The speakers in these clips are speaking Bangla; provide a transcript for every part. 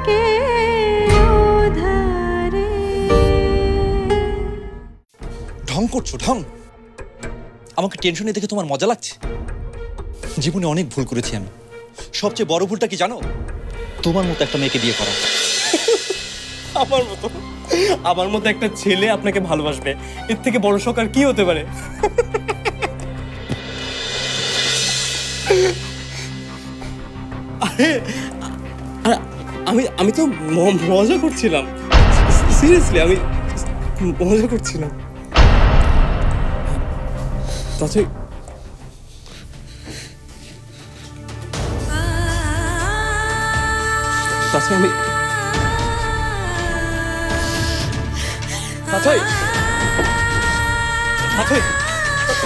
के उधारे। ढং করছো ঢং। আমাকে টেনশনে দেখে তোমার মজা লাগছে? জীবনে অনেক ভুল করেছি আমি। সবচেয়ে বড় ভুলটা কি জানো? তোমার মতো একটা মেয়েকে বিয়ে করা। আমার মতো একটা ছেলে আপনাকে ভালোবাসবে, এর থেকে বড় শখ আর কি হতে পারে? আরে আমি তো মজা করছিলাম, সিরিয়াসলি আমি মজা করছিলাম। তাতে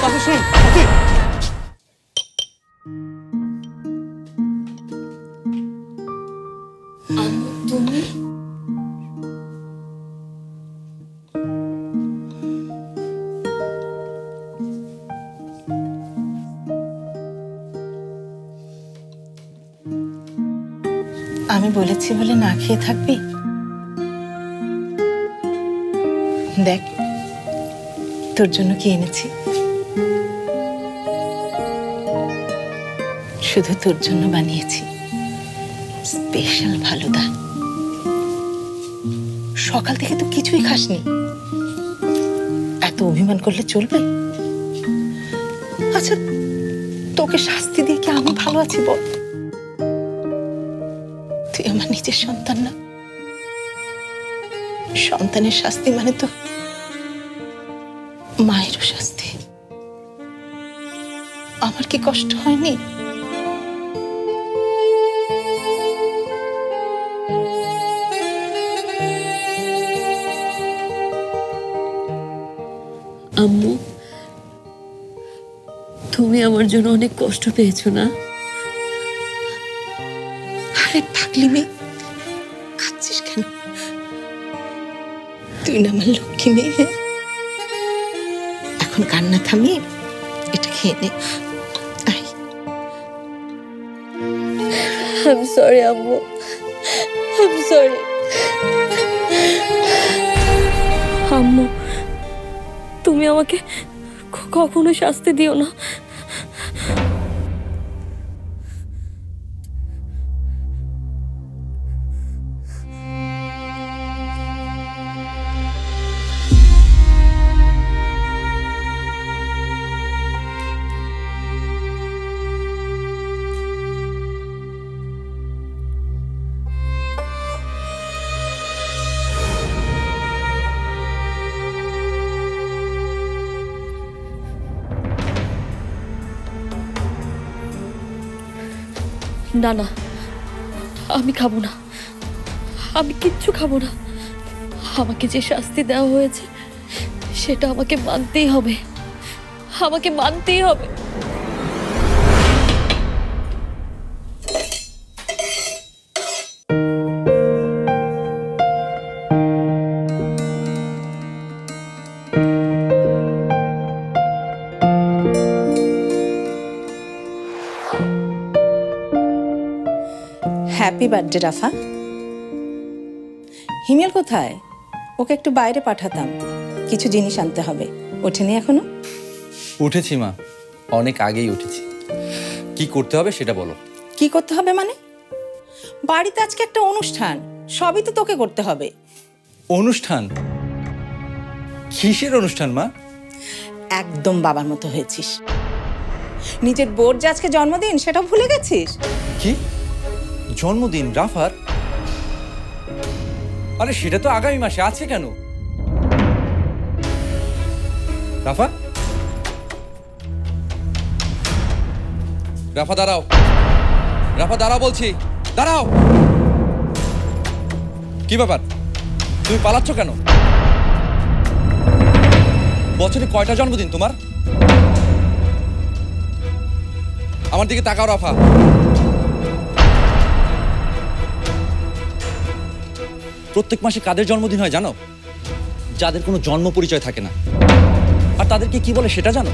আমি শুনুন। তুমি আমি বলেছি বলে না খেয়ে থাকবি? দেখ তোর জন্য কি এনেছি, শুধু তোর জন্য বানিয়েছি স্পেশাল ফালুদা। সকাল থেকে তো কিছুই খাসনি, এত অভিমান করলে চলবে? আচ্ছা তোকে শাস্তি দিয়ে কি আমি ভালো আছি বল? তুই আমার নিজের সন্তান না? সন্তানের শাস্তি মানে তো মায়েরও শাস্তি। আমার কি কষ্ট হয়নি? আম্মু, তুমি আমার জন্য অনেক কষ্ট পেয়েছো না? আরে পাগলি মেয়ে, খাচ্ছিস কেন? তুই না আমার লক্ষ্মী মেয়ে। এখন কান্না থামিয়ে এটা খেয়ে নে। I'm sorry আম্মু, I'm sorry। আম্মু, তুমি আমাকে কখনো শাস্তি দিও না। না না, আমি খাবো না, আমি কিচ্ছু খাবো না। আমাকে যে শাস্তি দেওয়া হয়েছে সেটা আমাকে মানতেই হবে, আমাকে মানতেই হবে। হ্যাপি বার্থডে রাফা। হিমেল কোথায়? ওকে একটু বাইরে পাঠাতাম, কিছু জিনিস আনতে হবে। ওঠেনি এখনো? উঠেছি মা, অনেক আগেই উঠেছি। কি করতে হবে সেটা বলো। কি করতে হবে মানে? বাড়িতে আজকে একটা অনুষ্ঠান, সবই তো তোকে করতে হবে। অনুষ্ঠান? কিসের অনুষ্ঠান মা? একদম বাবার মতো হয়েছিস। নিজের বোর যে আজকে জন্মদিন সেটা ভুলে গেছিস? কি জন্মদিন রাফার? আরে সেটা তো আগামী মাসে আছে কেন? রাফা, রাফা দাঁড়াও, রাফা দাঁড়াও বলছি, দাঁড়াও। কি ব্যাপার, তুমি পালাচ্ছ কেন? বছরে কয়টা জন্মদিন তোমার? আমার দিকে তাকাও রাফা। প্রত্যেক মাসে কাদের জন্মদিন হয় জানো? যাদের কোনো জন্ম পরিচয় থাকে না। আর তাদেরকে কি বলে সেটা জানো?